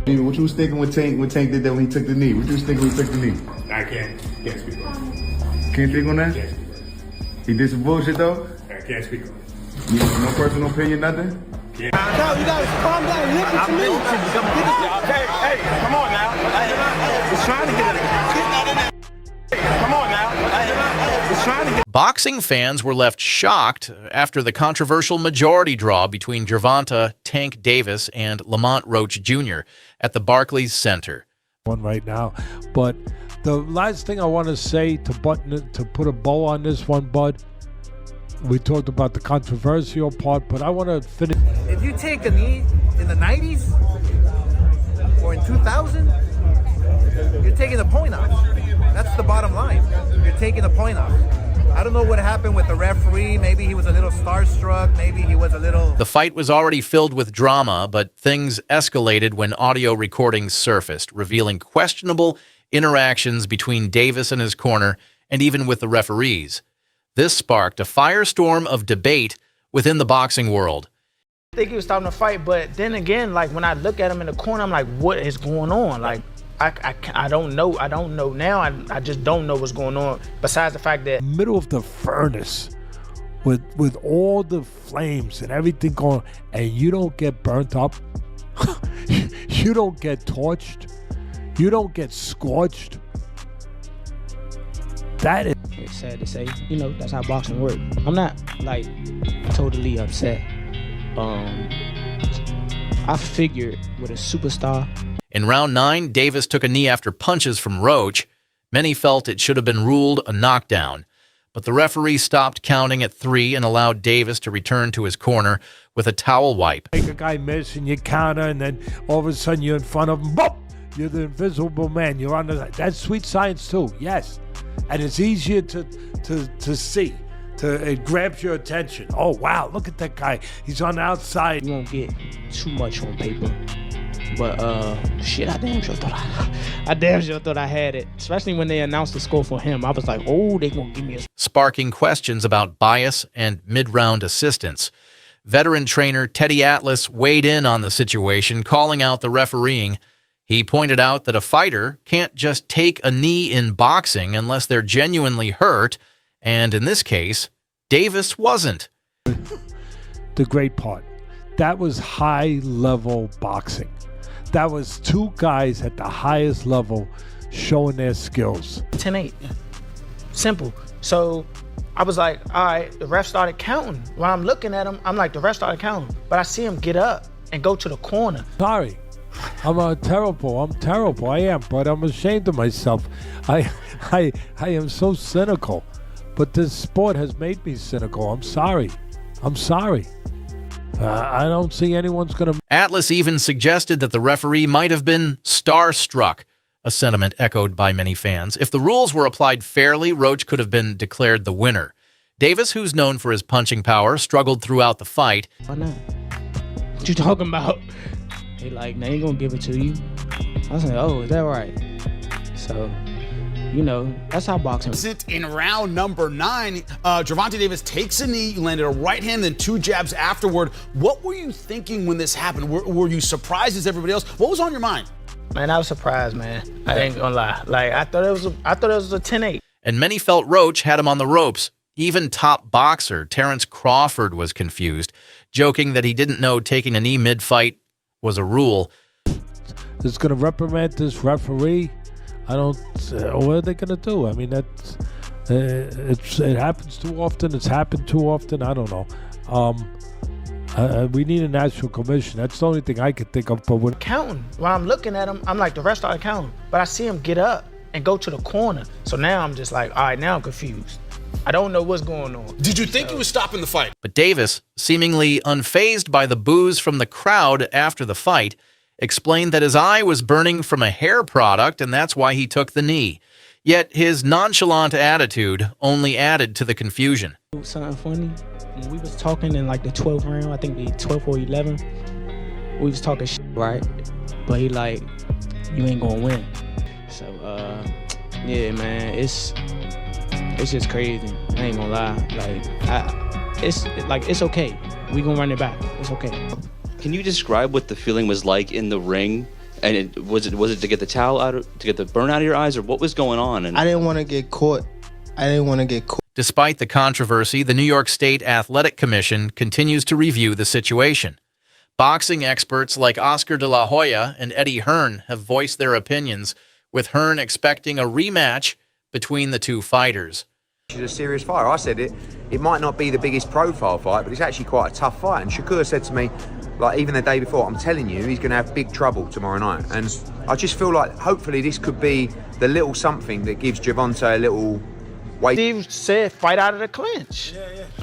What you was thinking when Tank did that when he took the knee? What you was thinking when he took the knee? I can't speak on it. Can't think on that? Can't speak on it. He did some bullshit though? I can't speak on it. No personal opinion, nothing? Yeah. No, you gotta calm down. Listen to me. Hey, come on now. He's trying to get it. Come on now. He's trying to get. Boxing fans were left shocked after the controversial majority draw between Gervonta Tank Davis and Lamont Roach Jr. at the Barclays Center. One right now, but the last thing I want to say to put a bow on this one, Bud. We talked about the controversial part, but I want to finish. If you take a knee in the 90s or in 2000, you're taking the point off. That's the bottom line. You're taking the point off. I don't know what happened with the referee. Maybe he was a little starstruck. Maybe he was a little... The fight was already filled with drama, but things escalated when audio recordings surfaced, revealing questionable interactions between Davis and his corner and even with the referees. This sparked a firestorm of debate within the boxing world. I think he was starting to fight, but then again, like when I look at him in the corner, I'm like, what is going on? Like, I don't know. I don't know now. I just don't know what's going on. Besides the fact that middle of the furnace, with all the flames and everything going, and you don't get burnt up, you don't get torched, you don't get scorched. That is. It's sad to say, you know, that's how boxing works. I'm not like totally upset. I figured with a superstar. In round 9, Davis took a knee after punches from Roach. Many felt it should have been ruled a knockdown, but the referee stopped counting at 3 and allowed Davis to return to his corner with a towel wipe. Make a guy miss and you counter, and then all of a sudden you're in front of him. Boom! You're the invisible man. You're on the. That's sweet science too. Yes, and it's easier to see. It grabs your attention. Oh wow! Look at that guy. He's on the outside. You won't get too much on paper, but shit, I damn sure thought I had it. Especially when they announced the score for him, I was like, oh, they gonna give me a. Sparking questions about bias and mid-round assistance. Veteran trainer Teddy Atlas weighed in on the situation, calling out the refereeing. He pointed out that a fighter can't just take a knee in boxing unless they're genuinely hurt, and in this case, Davis wasn't. The great part, that was high-level boxing. That was two guys at the highest level showing their skills. 10-8. Simple. So I was like, all right, the ref started counting. While I'm looking at him, I'm like, the ref started counting. But I see him get up and go to the corner. Sorry. I'm terrible. I am, but I'm ashamed of myself. I am so cynical, but this sport has made me cynical. I'm sorry. I don't see anyone's gonna. Atlas even suggested that the referee might have been starstruck, a sentiment echoed by many fans. If the rules were applied fairly, Roach could have been declared the winner. Davis, who's known for his punching power, struggled throughout the fight. Why not? What you talking about? They like, they ain't gonna give it to you. I was like, oh, is that right? So, you know, that's how boxing. In round number 9, Gervonta Davis takes a knee, landed a right hand, then 2 jabs afterward. What were you thinking when this happened? Were you surprised as everybody else? What was on your mind? Man, I was surprised, man. I ain't gonna lie. Like, I thought it was a 10-8. And many felt Roach had him on the ropes. Even top boxer Terrence Crawford was confused, joking that he didn't know taking a knee mid-fight was a rule. It's going to reprimand this referee. I don't. What are they going to do? I mean, that's it happens too often. It's happened too often. I don't know. We need a national commission. That's the only thing I could think of. But when counting, while I'm looking at him, I'm like, the rest started counting, but I see him get up and go to the corner. So now I'm just like, all right, now I'm confused. I don't know what's going on. Did you think he was stopping the fight? But Davis, seemingly unfazed by the boos from the crowd after the fight, explained that his eye was burning from a hair product and that's why he took the knee. Yet his nonchalant attitude only added to the confusion. Something funny, when we was talking in like the 12th round, I think the 12th or 11th, we was talking shit, right? But he like, you ain't gonna win. So, yeah, man, it's just crazy. I ain't gonna lie. It's okay. We gonna run it back. It's okay. Can you describe what the feeling was like in the ring And was it to get the towel out, to get the burn out of your eyes, or what was going on? And I didn't want to get caught. Despite the controversy, the New York State Athletic Commission continues to review the situation. Boxing experts like Oscar de la Hoya and Eddie Hearn have voiced their opinions, with Hearn expecting a rematch between the two fighters. She's a serious fighter. I said it might not be the biggest profile fight, but it's actually quite a tough fight. And Shakur said to me, like even the day before, I'm telling you, he's going to have big trouble tomorrow night. And I just feel like hopefully this could be the little something that gives Gervonta a little weight. Steve said fight out of the clinch.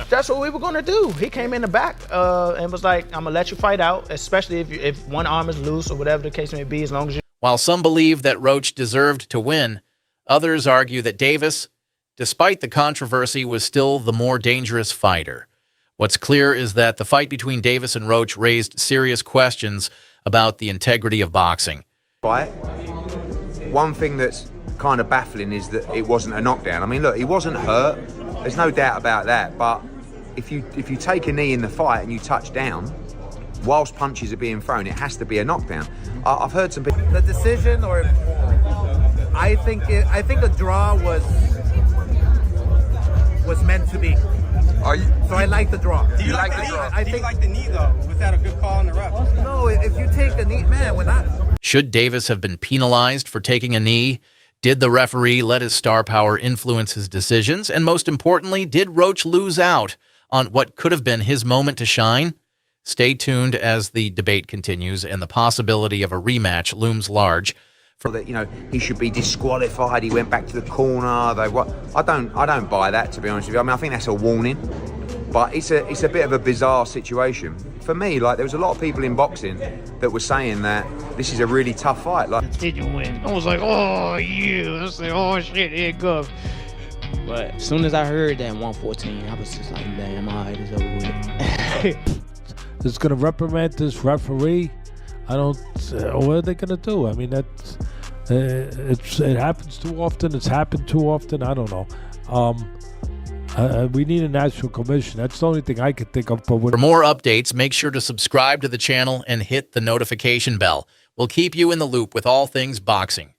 That's what we were going to do. He came in the back and was like, I'm going to let you fight out, especially if one arm is loose or whatever the case may be, as long as you... While some believe that Roach deserved to win, others argue that Davis, despite the controversy, was still the more dangerous fighter. What's clear is that the fight between Davis and Roach raised serious questions about the integrity of boxing. One thing that's kind of baffling is that it wasn't a knockdown. I mean, look, he wasn't hurt. There's no doubt about that. But if you take a knee in the fight and you touch down, whilst punches are being thrown, it has to be a knockdown. I've heard some people... The decision, or I think a draw was meant to be. So I like the draw. Do you like the draw? Do you like the knee though? Was that a good call on the ref? No, if you take a knee, man, when that... Should Davis have been penalized for taking a knee? Did the referee let his star power influence his decisions? And most importantly, did Roach lose out on what could have been his moment to shine? Stay tuned as the debate continues and the possibility of a rematch looms large. That, you know, he should be disqualified. He went back to the corner. I don't buy that, to be honest with you. I mean, I think that's a warning, but it's a bit of a bizarre situation for me. Like, there was a lot of people in boxing that were saying that this is a really tough fight. Like, Did you win? I was like, oh, you. I was like, oh shit, here it goes. But as soon as I heard that 114, I was just like, damn, all right, it's over with. It's gonna reprimand this referee. I don't. What are they gonna do? I mean, that's it happens too often. It's happened too often. I don't know. We need a national commission. That's the only thing I could think of. But for more updates, make sure to subscribe to the channel and hit the notification bell. We'll keep you in the loop with all things boxing.